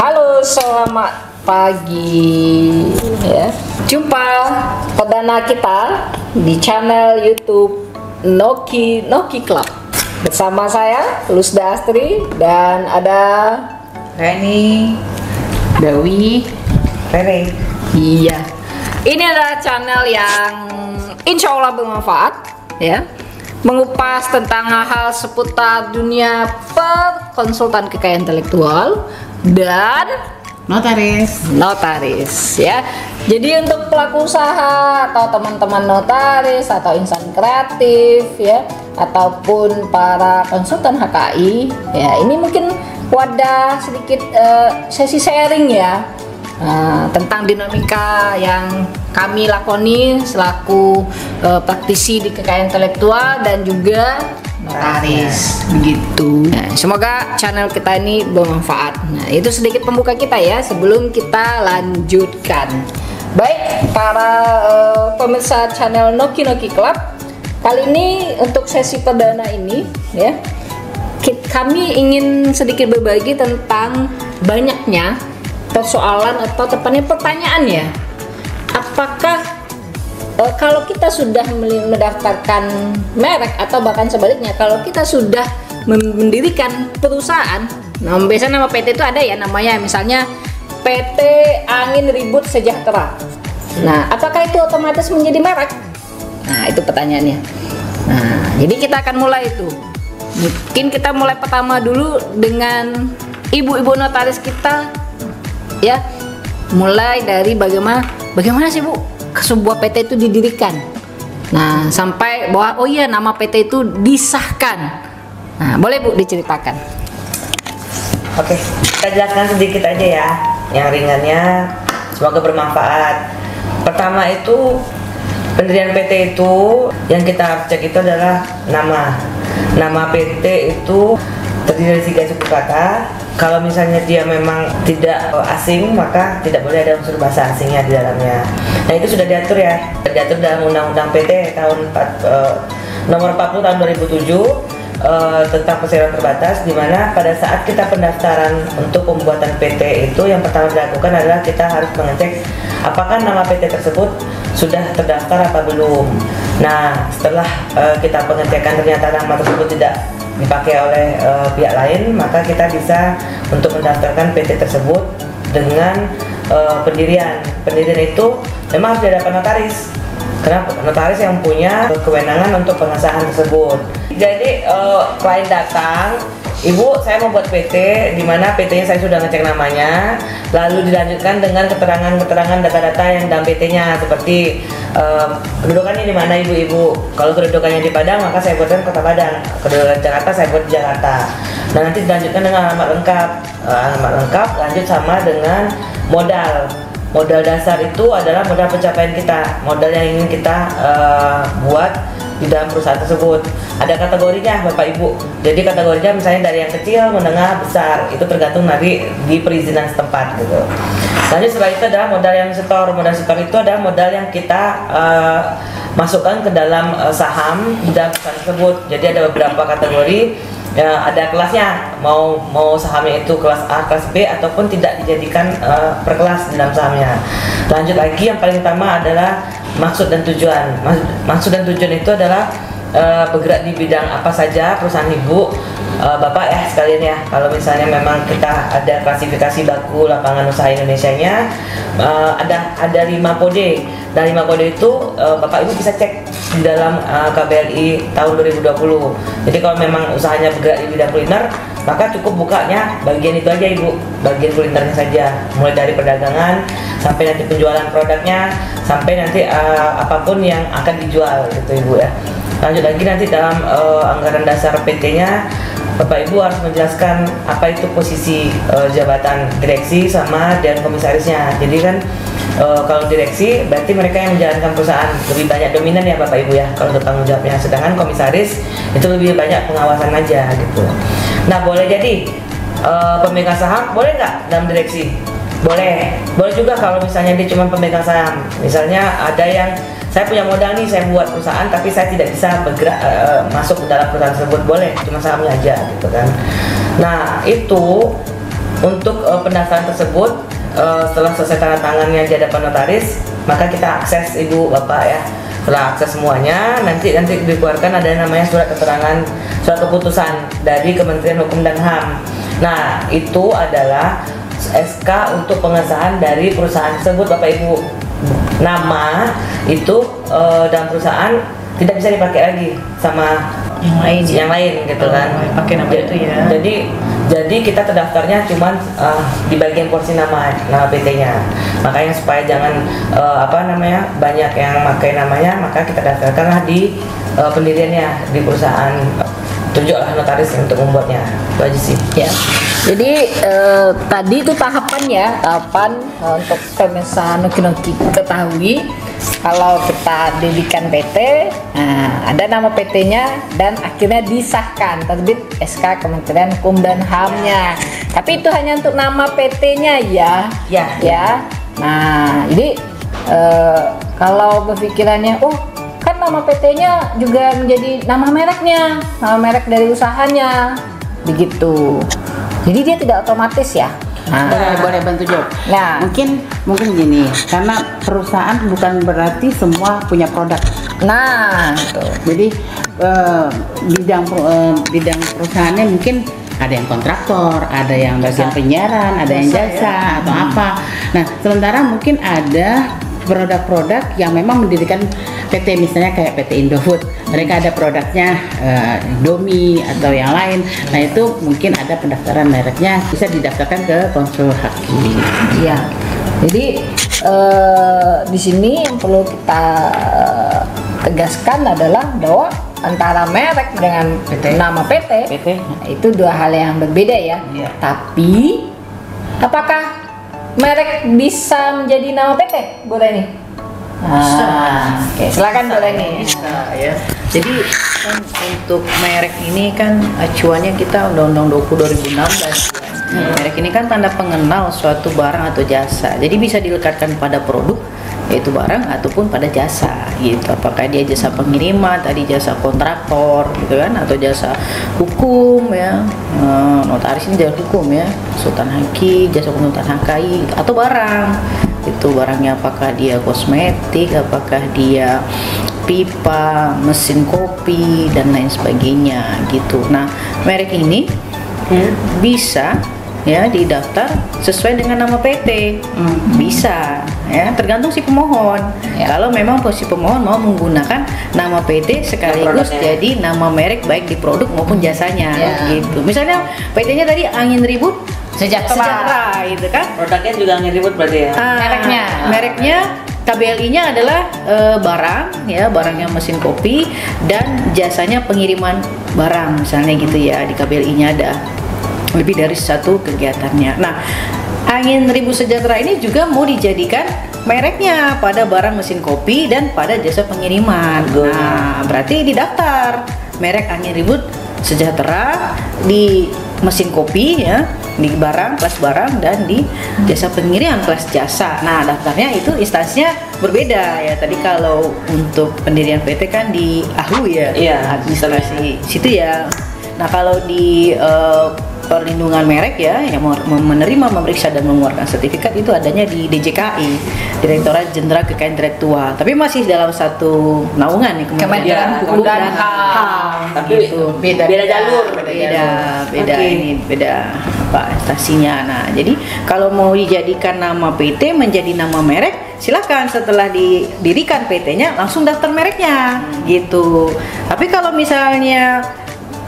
Halo, selamat pagi ya. Jumpa perdana kita di channel YouTube Noki Club. Bersama saya Lusda Astri dan ada Reni, Dewi, Rere. Iya. Ini adalah channel yang insya Allah bermanfaat ya. Mengupas tentang hal-hal seputar dunia perkonsultan kekayaan intelektual dan notaris ya. Jadi untuk pelaku usaha atau teman-teman notaris atau insan kreatif ya, ataupun para konsultan HKI ya, ini mungkin wadah sedikit sesi sharing ya, tentang dinamika yang kami lakoni selaku praktisi di kekayaan intelektual dan juga notaris begitu. Nah, semoga channel kita ini bermanfaat. Nah, itu sedikit pembuka kita ya sebelum kita lanjutkan. Baik para pemirsa channel Noki Club, kali ini untuk sesi perdana ini ya, kami ingin sedikit berbagi tentang banyaknya persoalan atau tepatnya pertanyaan ya. Apakah kalau kita sudah mendaftarkan merek atau bahkan sebaliknya, kalau kita sudah mendirikan perusahaan, nah biasanya nama PT itu ada ya, namanya misalnya PT Angin Ribut Sejahtera. Nah, apakah itu otomatis menjadi merek? Nah, itu pertanyaannya. Nah, jadi kita akan mulai itu. Mungkin kita mulai pertama dulu dengan ibu-ibu notaris kita ya. Mulai dari bagaimana sih Bu sebuah PT itu didirikan. Nah, sampai bahwa oh iya nama PT itu disahkan. Nah, boleh Bu diceritakan. Oke, kita jelaskan sedikit aja ya, yang ringannya, semoga bermanfaat. Pertama itu pendirian PT itu yang kita harus cek itu adalah nama PT itu terdiri dari 3 suku kata. Kalau misalnya dia memang tidak asing, maka tidak boleh ada unsur bahasa asingnya di dalamnya. Nah, itu sudah diatur ya, diatur dalam Undang-Undang PT nomor 40 tahun 2007 tentang perseroan terbatas, di mana pada saat kita pendaftaran untuk pembuatan PT itu yang pertama dilakukan adalah kita harus mengecek apakah nama PT tersebut sudah terdaftar apa belum. Nah, setelah kita pengecekan ternyata nama tersebut tidak dipakai oleh pihak lain, maka kita bisa untuk mendaftarkan PT tersebut dengan pendirian itu memang harus dihadapkan notaris, karena notaris yang punya kewenangan untuk pengesahan tersebut. Jadi klien datang, Ibu, saya membuat PT, di mana PT-nya saya sudah ngecek namanya, lalu dilanjutkan dengan keterangan data-data yang dalam PT-nya, seperti kedudukannya di mana ibu-ibu. Kalau kedudukannya di Padang, maka saya buatkan Kota Padang. Kedudukan Jakarta, saya buat di Jakarta. Dan nanti dilanjutkan dengan alamat lengkap, lanjut sama dengan modal. Modal dasar itu adalah modal pencapaian kita, modal yang ingin kita buat di dalam perusahaan tersebut. Ada kategorinya Bapak Ibu. Jadi kategorinya misalnya dari yang kecil, menengah, besar, itu tergantung nanti di perizinan setempat gitu. Lanjut setelah itu adalah modal yang setor. Modal setor itu adalah modal yang kita masukkan ke dalam saham di dalam perusahaan tersebut. Jadi ada beberapa kategori. Ya, ada kelasnya, mau sahamnya itu kelas A, kelas B, ataupun tidak dijadikan per kelas di dalam sahamnya. Lanjut lagi, yang paling utama adalah maksud dan tujuan. Maksud dan tujuan itu adalah bergerak di bidang apa saja perusahaan Ibu, Bapak ya sekalian ya. Kalau misalnya memang kita ada klasifikasi baku lapangan usaha Indonesianya, ada 5 kode. Dari 5 kode itu Bapak Ibu bisa cek di dalam KBLI tahun 2020. Jadi kalau memang usahanya bergerak di bidang kuliner, maka cukup bukanya bagian itu aja Ibu, bagian kulinernya saja, mulai dari perdagangan sampai nanti penjualan produknya, sampai nanti apapun yang akan dijual gitu Ibu ya. Lanjut lagi nanti dalam anggaran dasar PT-nya, Bapak Ibu harus menjelaskan apa itu posisi jabatan direksi sama dan komisarisnya. Jadi kan kalau direksi berarti mereka yang menjalankan perusahaan, lebih banyak dominan ya Bapak Ibu ya kalau untuk tanggung jawabnya. Sedangkan komisaris itu lebih banyak pengawasan aja gitu. Nah, boleh jadi pemegang saham boleh nggak dalam direksi? Boleh juga kalau misalnya dia cuma pemegang saham. Misalnya ada yang saya punya modal nih, saya buat perusahaan tapi saya tidak bisa bergerak masuk ke dalam perusahaan tersebut, boleh cuma sahamnya aja gitu kan. Nah itu untuk pendaftaran tersebut setelah selesai tanda tangannya di hadapan notaris, maka kita akses ibu bapak ya. Setelah akses semuanya, nanti dikeluarkan ada namanya surat keterangan, surat keputusan dari Kementerian Hukum dan HAM. Nah, itu adalah SK untuk pengesahan dari perusahaan tersebut, Bapak Ibu. Nama itu dalam perusahaan tidak bisa dipakai lagi sama yang lain gitu kan. Pakai nama itu ya. Jadi kita terdaftarnya cuman di bagian porsi nama PT-nya. Makanya supaya jangan banyak yang pakai namanya, maka kita daftarkanlah di pendiriannya di perusahaan. Tunjuklah notaris untuk membuatnya. Itu aja sih. Ya. Jadi tadi itu tahapan ya, untuk pemirsa Noki ketahui kalau kita dirikan PT, ada nama PT-nya dan akhirnya disahkan terbit SK Kementerian Hukum dan HAM-nya. Tapi itu hanya untuk nama PT-nya ya. Ya. Nah, jadi kalau berpikirannya, kan nama PT-nya juga menjadi nama mereknya, nama merek dari usahanya, begitu. Jadi dia tidak otomatis ya. Boleh bantu jawab. Nah, mungkin gini, karena perusahaan bukan berarti semua punya produk. Nah, gitu. Jadi bidang perusahaannya mungkin ada yang kontraktor, ada yang bagian penyiaran, ada yang jasa atau apa. Nah, sementara mungkin ada produk-produk yang memang mendirikan PT, misalnya kayak PT Indofood, mereka ada produknya Domi atau yang lain. Nah, itu mungkin ada pendaftaran mereknya, bisa didaftarkan ke konsul haki. Iya. Jadi di sini yang perlu kita tegaskan adalah bahwa antara merek dengan nama PT itu dua hal yang berbeda ya. Tapi apakah merek bisa menjadi nama PT? Boleh nih. Oke, silakan boleh nih. Bisa ya. Jadi kan untuk merek ini kan acuannya kita Undang-Undang 20 2016. Merek ini kan tanda pengenal suatu barang atau jasa. Jadi bisa dilekatkan pada produk, yaitu barang ataupun pada jasa gitu. Apakah dia jasa pengiriman, tadi jasa kontraktor gitu kan, atau jasa hukum ya. Notaris ini jasa hukum ya. Konsultan haki, jasa konsultan HKI gitu. Atau barang. Itu barangnya apakah dia kosmetik, apakah dia pipa, mesin kopi dan lain sebagainya gitu. Nah, merek ini bisa ya didaftar sesuai dengan nama PT. Bisa ya, tergantung si pemohon. Kalau memang si pemohon mau menggunakan nama PT sekaligus jadi nama merek baik di produk maupun jasanya gitu. Misalnya PT-nya tadi Angin Ribut Sejahtera gitu kan. Produknya juga Angin Ribut berarti ya. Mereknya KBLI-nya adalah barang ya, barangnya mesin kopi dan jasanya pengiriman barang misalnya gitu ya. Di KBLI-nya ada lebih dari satu kegiatannya. Nah, Angin Ribut Sejahtera ini juga mau dijadikan mereknya pada barang mesin kopi dan pada jasa pengiriman. Nah, berarti didaftar merek Angin Ribut Sejahtera di mesin kopi ya, di barang kelas barang dan di jasa pengiriman kelas jasa. Nah, daftarnya itu instansinya berbeda ya. Tadi kalau untuk pendirian PT kan di AHU ya, administrasi situ ya. Nah, kalau di perlindungan merek ya, yang menerima, memeriksa dan mengeluarkan sertifikat itu adanya di DJKI, Direktorat Jenderal Kekayaan Intelektual. Tapi masih dalam satu naungan nih, Kementerian Hukum dan HAM. Tapi gitu. beda jalur, beda apa instansinya. Nah, jadi kalau mau dijadikan nama PT menjadi nama merek, silakan setelah didirikan PT-nya langsung daftar mereknya gitu. Tapi kalau misalnya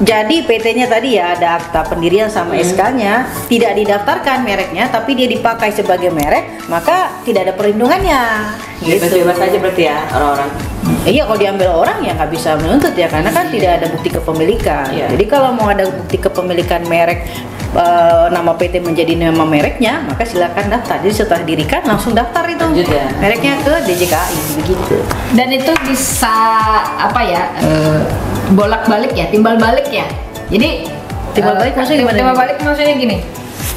jadi PT-nya tadi ya ada akta pendirian sama SK-nya, tidak didaftarkan mereknya tapi dia dipakai sebagai merek, maka tidak ada perlindungannya. Bebas-bebas aja berarti ya orang-orang. Iya, kalau diambil orang ya nggak bisa menuntut ya, karena kan tidak ada bukti kepemilikan. Jadi kalau mau ada bukti kepemilikan merek, nama PT menjadi nama mereknya, maka silakan daftar. Jadi setelah didirikan langsung daftar itu mereknya ke DJKI begitu. Dan itu bisa apa ya? Bolak-balik ya, timbal balik ya. Jadi timbal balik maksudnya gimana? Timbal balik maksudnya gini.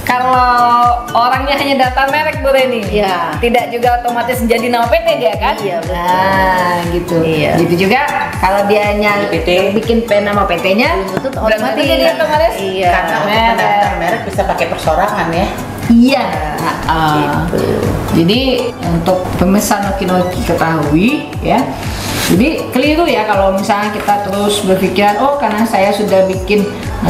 kalau orangnya hanya daftar merek Bu Reni, Iya. tidak juga otomatis jadi nama PT dia kan? Iya, betul. Nah, gitu. Iya. Gitu juga kalau dia PT. bikin nama PT-nya, Belum tentu belum tentu jadi otomatis. Iya. Karena untuk Merek. mendaftar merek bisa pakai persorangan ya. Iya. Gitu. Jadi untuk pemesan Noki ketahui ya. Jadi keliru ya kalau misalnya kita terus berpikiran oh karena saya sudah bikin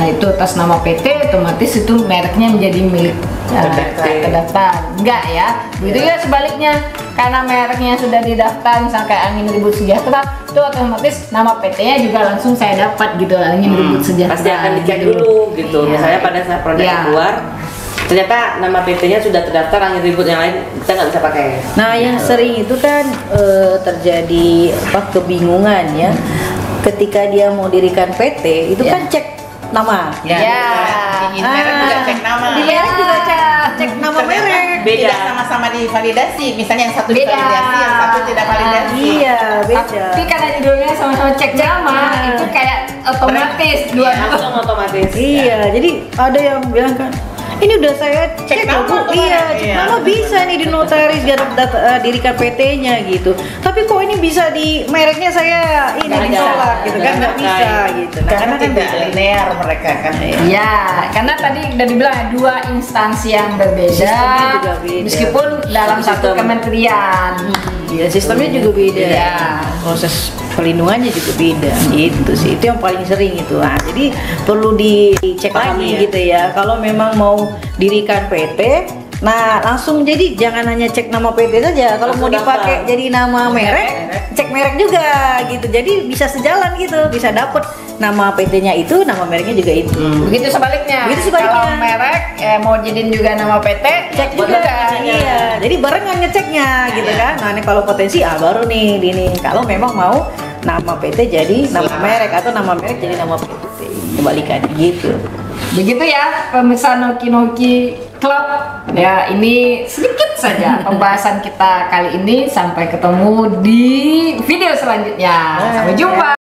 itu atas nama PT otomatis itu mereknya menjadi milik terdaftar. Enggak ya. Begitu ya sebaliknya karena mereknya sudah didaftar misalnya kayak Angin Ribut Sejahtera itu otomatis nama PT-nya juga langsung saya dapat gitu Angin Ribut Sejahtera. Pasti akan dicek gitu. dulu gitu. Iya. Misalnya pada saat produknya Iya. keluar, ternyata nama PT-nya sudah terdaftar, Angin Ribut yang lain kita nggak bisa pakai. Nah, yang sering itu kan terjadi kebingungan ya. Ketika dia mau dirikan PT, itu Ya. kan cek nama. Ya. Ya. Ingin merek juga cek nama. Di merek juga cek nama Ternyata merek. Beda. Tidak sama-sama divalidasi. Misalnya yang satu Beda. divalidasi, yang satu tidak validasi. Iya, beda. Tapi karena judulnya sama-sama cek nama itu kayak otomatis dua Langsung otomatis. Iya, jadi ada yang bilang kan, ini udah saya Cek cek nama loh, Bu. kemarin. Iya, cek Iya. nama bisa nih di notaris dirikan PT-nya gitu. Tapi kok ini bisa di mereknya saya ini Nggak ada. ditolak gitu kan, nggak Nggak bisa pakai. gitu. Karena kan tidak beda. linear mereka kan. Ya, karena tadi udah dibilang ya, dua instansi yang berbeda, Sistemnya juga beda. meskipun dalam satu Sistem. kementerian. Iya, sistemnya juga beda. Iya. Proses pelindungannya juga beda. Itu sih, itu yang paling sering itu. Nah, jadi perlu dicek Pahami lagi ya. gitu ya. Kalau memang mau dirikan PT, nah langsung jadi jangan hanya cek nama PT saja. Kalau mau Langsung dipakai daftar. jadi nama merek, cek merek juga gitu. Jadi bisa sejalan gitu, bisa dapet nama PT-nya itu, nama mereknya juga itu. Begitu sebaliknya. Begitu sebaliknya. Kalau merek mau jadiin juga nama PT, Cek juga, iya. Jadi barengan ngeceknya gitu kan. Nah, ini kalau potensi baru nih ini. Kalau memang mau nama PT jadi nama merek atau nama merek jadi nama PT. Kebalikannya gitu. Begitu ya pemirsa Noki Club. Ya ini sedikit saja pembahasan kita kali ini. Sampai ketemu di video selanjutnya. Sampai jumpa.